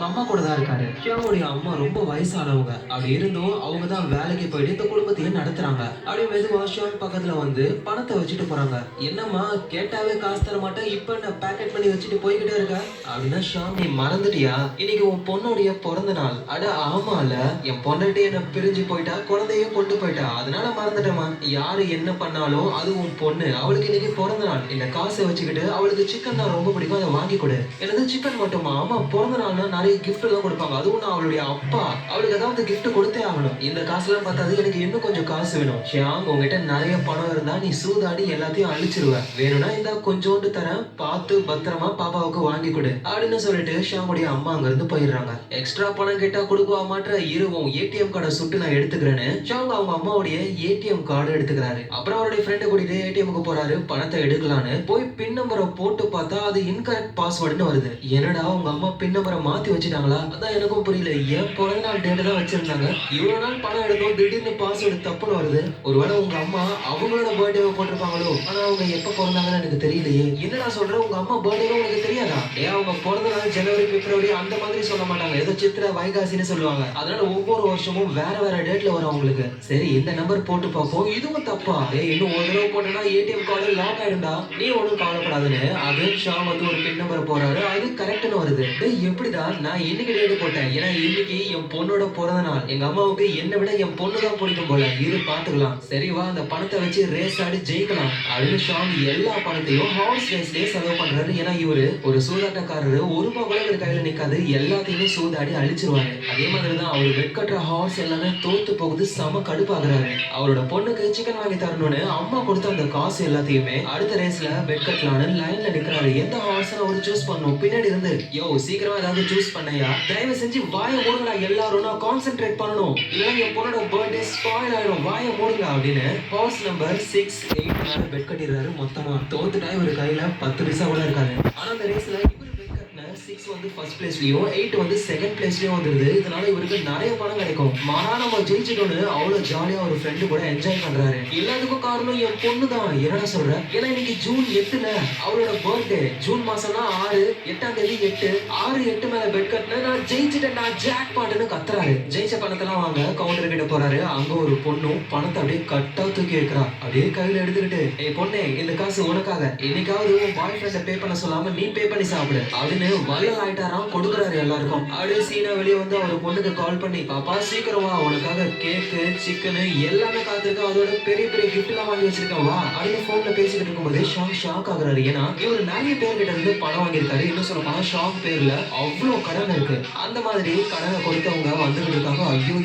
அவங்க அம்மா கூட தான் இருக்காரு. ஷியாவோடைய அம்மா ரொம்ப வயசானவங்க. அப்படி இருந்தும் அவங்க தான் வேலைக்கு போயிட்டு இந்த குடும்பத்தையே நடத்துறாங்க. அப்படியே மெதுவா ஷியான் பக்கத்துல வந்து பணத்தை வச்சுட்டு போறாங்க. என்னம்மா கேட்டாவே காசு தர மாட்டேன், இப்ப என்ன பேக்கெட் பண்ணி வச்சுட்டு போய்கிட்டே இருக்க அப்படின்னா, ஷியான் நீ மறந்துட்டியா, இன்னைக்கு உன் பொண்ணுடைய பிறந்த நாள். அட ஆமால, என் பொண்டாட்டி என்ன பிரிஞ்சு போயிட்டா, குழந்தையும் கொண்டு போயிட்டா, அதனால மறந்துட்டேமா. யாரு என்ன பண்ணாலும் அது உன் பொண்ணு, அவளுக்கு இன்னைக்கு பிறந்த நாள். இந்த காசை வச்சுக்கிட்டு அவளுக்கு சிக்கன் தான் ரொம்ப பிடிக்கும், அதை வாங்கி கொடு. எனது சிக்கன் மட்டுமா? ஆமா, பிறந்த நாள்னா நிறைய கிஃப்ட் எல்லாம் கொடுப்பாங்க, அதுவும் நான் அவளுடைய அப்பா, அவளுக்கு ஏதாவது கிஃப்ட் கொடுத்தே ஆகணும். இந்த காசுலாம் பார்த்தாது, எனக்கு இன்னும் கொஞ்சம் காசு வேணும். ஷியாம் உங்ககிட்ட நிறைய பணம் இருந்தா நீ சூதாடி எல்லாத்தையும் அழிச்சிருவ, வேணும்னா இந்த கொஞ்சோண்டு தரேன், பார்த்து பத்திரமா பாப்பாவுக்கு வாங்கி கொடு அப்படின்னு சொல்லிட்டு ஷியாமுடைய அம்மா அங்க இருந்து போயிடுறாங்க. எக்ஸ்ட்ரா பணம் கேட்டா கொடுக்குவா மாற்ற, இருவோம் ஏடிஎம் கார்டை சுட்டு நான் எடுத்துக்கிறேன்னு ஷியாம் அவங்க அம்மாவுடைய ஏடிஎம் கார்டு எடுத்துக்கிறாரு. அப்புறம் அவருடைய ஃப்ரெண்டை கூட்டிட்டு ஏடிஎம்க்கு போறாரு, பணத்தை எடுக்கலான்னு போய் பின் நம்பரை போட்டு பார்த்தா அது இன்கரெக்ட் பாஸ்வேர்டுன்னு வருது. என்னடா உங்க அம்மா பின் நம்பரை மாத்தி வச்சுட்டாங்களா? அதான் எனக்கும் புரியல. ஏன் பிறந்த நாள் டேட்டை தான் வச்சிருந்தாங்க, இவ்வளவு நாள் பணம் எடுக்கும், திடீர்னு பாஸ்வேர்டு தப்புன்னு வருது. ஒருவேளை உங்க அம்மா அவங்களோட பர்த்டேவை போட்டிருப்பாங்களோ? ஆனா அவங்க எப்ப பிறந்தாங்கன்னு எனக்கு தெரியலையே. என்னடா சொல்ற, உங்க அம்மா பர்த்டே உனக்கு தெரியாதா? அவங்க பிறந்த நாள் ஜனவரி பிப்ரவரி அந்த மாதிரி சொல்ல மாட்டாங்க, ஏதோ சித்திரை வைகாசின்னு சொல்லுவாங்க. அதனால ஒவ்வொரு வருஷமும் வேற வேற டேட்ல வரும் அவங்களுக்கு. சரி இந்த நம்பர் போட்டு பார்ப்போம், இதுவும் தப்பா? இன்னும் ஒரு தடவை போட்டேன்னா ஏடிஎம் கார்டு லாக் ஆயிடும்டா, நீ ஒன்றும் கவலைப்படாதுன்னு அது ஷாம் வந்து ஒரு பின் நம்பர் போறாரு, அது கரெக்ட்னு வருது. எப்படிதான் நான் இன்னைக்கு டேட் போட்டேன், ஏன்னா இன்னைக்கு என் பொண்ணோட பிறந்த நாள், எங்க அம்மாவுக்கு என்னை விட என் பொண்ணு தான் பிடிக்கும் போல, இது பாத்துக்கலாம். சரி வா, அந்த பணத்தை வச்சு ரேஸ் ஆடி ஜெயிக்கலாம் அப்படின்னு ஷாம் எல்லா பணத்தையும் ஹார்ஸ் ரேஸ்லயே செலவு பண்றாரு. ஏன்னா இவரு ஒரு சூதாட்டக்காரரு, ஒரு ரூபாய் கூட இவர் கையில நிக்காது, எல்லாத்தையுமே சூதாடி அழிச்சிருவாரு. அதே மாதிரிதான் அவர் வெட்கற்ற ஹார்ஸ் எல்லாமே தோத்து போகுது, செம கடுப்பாகிறாரு. அவரோட பொண்ணுக்கு சிக்கன் வாங்கி தரணும்னு அம்மா கொடுத்த அந்த காசு எல்லாத்தையுமே அடுத்த ரேஸ்ல வெட்கட்டலான்னு லைன்ல நிக்கிறாரு. எந்த ஹார்ஸ் அவர் சூஸ் பண்ணும்? பின்னாடி இருந்து யோ சீக்கிரமா ஏதாவது சூஸ் பண்ணையா, தயவு செஞ்சு வாய மூடுங்கடா எல்லாரும், நான் கான்சென்ட்ரேட் பண்ணணும், இல்லைன்னா என் பொண்ணோட பர்த்டே ஸ்பாயில் ஆயிடும், வாய மூடுங்க அப்படின்னு ஹார்ஸ் நம்பர் 6, 8 பெட் கட்டிடுறாரு. மொத்தமா தோத்துட்டா இவர் கையில 10 பைசா கூட இருக்காது. ஆனா அந்த ரேஸ்ல இவர் பெட் கட்டின 6 வந்து ஃபர்ஸ்ட் பிளேஸ்லயும் 8 வந்து செகண்ட் பிளேஸ்லயும் வந்துருது. இதனால இவருக்கு நிறைய பணம் கிடைக்கும். மாறா நம்ம ஜெயிச்சிட்டோன்னு அவ்வளவு ஜாலியா ஒரு ஃப்ரெண்டு கூட என்ஜாய் பண்றாரு. எல்லாத்துக்கும் காரணம் என் பொண்ணு தான். என்னடா சொல்ற? ஏன்னா இன்னைக்கு ஜூன் 8ல அவளோட பர்த்டே. ஜூன் மாசம்னா 6, 8ஆம் தேதி 8, 6, 8 மேல பெட் கட்டின நான் ஜெயிச்சிட்டேன், நான் ஜாக் பாட்டுன்னு கத்துறாரு. ஜெயிச்ச பணத்தெல்லாம் வாங்க கவுண்டர் கிட்ட போறாரு. அங்க ஒரு பொண்ணும் பணத்தை அப்படியே கட்டா தூக்கி வைக்கிறா. அப்படியே கையில எடுத்துக்கிட்டு, ஏய் பொண்ணே, இந்த காசு உனக்காக, இன்னைக்காவது உன் பாய் ஃப்ரெண்ட பே பண்ண சொல்லாம நீ பே பண்ணி சாப்பிடு அப்படின்னு வள்ளல் ஆயிட்டாராம். கொடுக்குறாரு எல்லாருக்கும். அப்படியே சீனா வெளியே வந்து அவர் பொண்ணுக்கு கால் பண்ணி, பாப்பா சீக்கிரம் வா, உனக்காக கேக்கு சிக்கனு எல்லாமே காத்திருக்க, அதோட பெரிய பெரிய கிஃப்ட் எல்லாம் வாங்கி வச்சிருக்கேன் வா அப்படின்னு போன்ல பேசிக்கிட்டு இருக்கும்போது ஷாக் ஆகுறாரு. ஏன்னா இவர் நிறைய பேர்கிட்ட இருந்து பணம் வாங்கியிருக்காரு. இன்னும் சொல்ல போனா ஷாக் பேர்ல அவ்வளவு கடன் இருக்கு. அந்த மாதிரி கடனை கொடுத்தவங்க வந்துகிட்டு இருக்காங்க. ஐயோ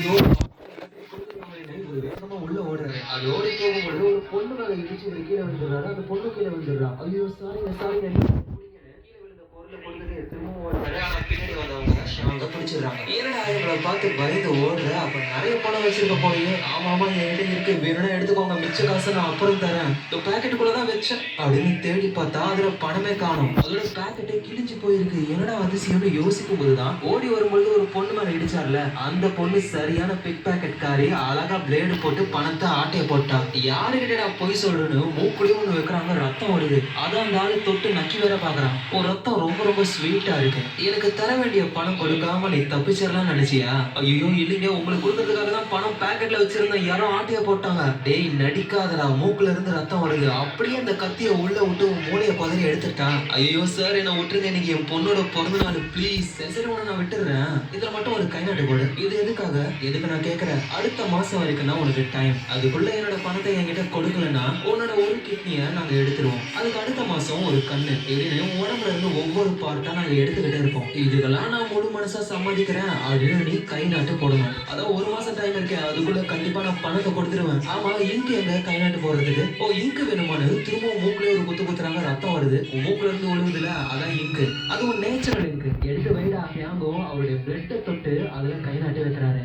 வேகமா உள்ள ஓடுறாரு. அது ஓடி போகும்போது ஒரு பொண்ணு மேல இடிச்சு ஒரு கீழே விழுந்துடுறாரு. அந்த பொண்ணு கீழே விழுந்துடுறா. ஐயோ சாரிங்க சாரிங்க, கீழே விழுந்த பொருளை கொடுத்துட்டு திரும்பவும் ஓடுறாரு. ஆனா பின்னாடி வந்தவங்க அவங்க பிடிச்சிடுறாங்க. ஏன்னா இவங்களை பார்த்து பயந்து ஓடுற, அப்ப நிறைய பணம் வச்சிருக்க போறீங்க? ஆமா ஆமா என்கிட்ட இருக்கு, வேணும்னா எடுத்துக்கோங்க, மிச்ச காசை நான் அப்புறம் தரேன், இந்த பேக்கெட்டுக்குள்ளதான் வச்சேன் அப்படின்னு தேடி பார்த்தா அதுல பணமே காணும். அதோட பேக்கெட்டே கிழிஞ்சு போயிருக்கு. என்னடா அதிசயம்னு யோசிக்கும் போதுதான் ஓடி வரும்பொழுது ஒரு பொண்ணு மேல இடிச்சார்ல, அந்த பொண்ணு சரியான பிக் பேக்கெட் காரி, அழகா பிளேடு போட்டு பணத்தை ஆட்டைய போட்டா. யாருக்கிட்ட பொய் சொல்றேன்னு மூக்குடியும் ஒண்ணு வைக்கிறாங்க, ரத்தம் வருது. அதான் அந்த ஆளு தொட்டு நக்கி வேற பாக்குறான். ஒரு ரத்தம் ரொம்ப ரொம்ப ஸ்வீட்டா இருக்கு, எனக்கு தர வேண்டிய பணம் கொடுக்காம நீ தப்பிச்சிடலாம் நினைச்சியா? ஐயோ இல்லைங்க, உங்களுக்கு கொடுக்கறதுக்காக தான் பணம் பேக்கெட்ல வச்சிருந்தேன், யாரோ ஆட்டைய போட்டாங்க. டேய் நடிக்காதடா, மூக்குல இருந்து ரத்தம் வருது. அப்படியே அந்த கத்திய உள்ள விட்டு மூளைய குதறி எடுத்துட்டான். ஐயோ சார் என்ன விட்டுருங்க, இன்னைக்கு என் பொண்ணோட பிறந்த நாள், பிளீஸ். சரி உன நான் விட்டுறேன், இதுல மட்டும் ஒரு கை நாட்டு போடு. இது எதுக்காக? எதுக்கு நான் கேட்கறேன், அடுத்த மாசம் வரைக்கும் தான் உனக்கு டைம். அதுக்குள்ள என்னோட பணத்தை என்கிட்ட கொடுக்கலன்னா உன்னோட ஒரு கிட்னிய நாங்க எடுத்துருவோம், அதுக்கு அடுத்த மாசம் ஒரு கண்ணு, இப்படின்னு உடம்புல இருந்து ஒவ்வொரு பார்ட்டா நாங்க எடுத்துக்கிட்டே இருப்போம். இதுக்கெல்லாம் நான் முழு மனசா சம்மதிக்கிறேன் அப்படின்னு நீ கை நாட்டு போடணும். அதான் ஒரு மாசம் டைம் இருக்கேன், அதுக்குள்ள கண்டிப்பா நான் பணத்தை கொடுத்துருவேன். ஆமா இங்கு எங்க கை நாட்டு போடுறதுக்கு? ஓ இங்கு வேணுமானு திரும்பவும் மூக்குல ஒரு குத்து குத்துறாங்க, ரத்தம் வருது. மூக்குல இருந்து ஒழுகுதுல, அதான் இங்கு. அது ஒரு நேச்சுரல் இங்கு. எடுத்து வைடா. அவருடைய பிளட்டை தொட்டு அதுல கை நாட்டி வைக்கிறாரு.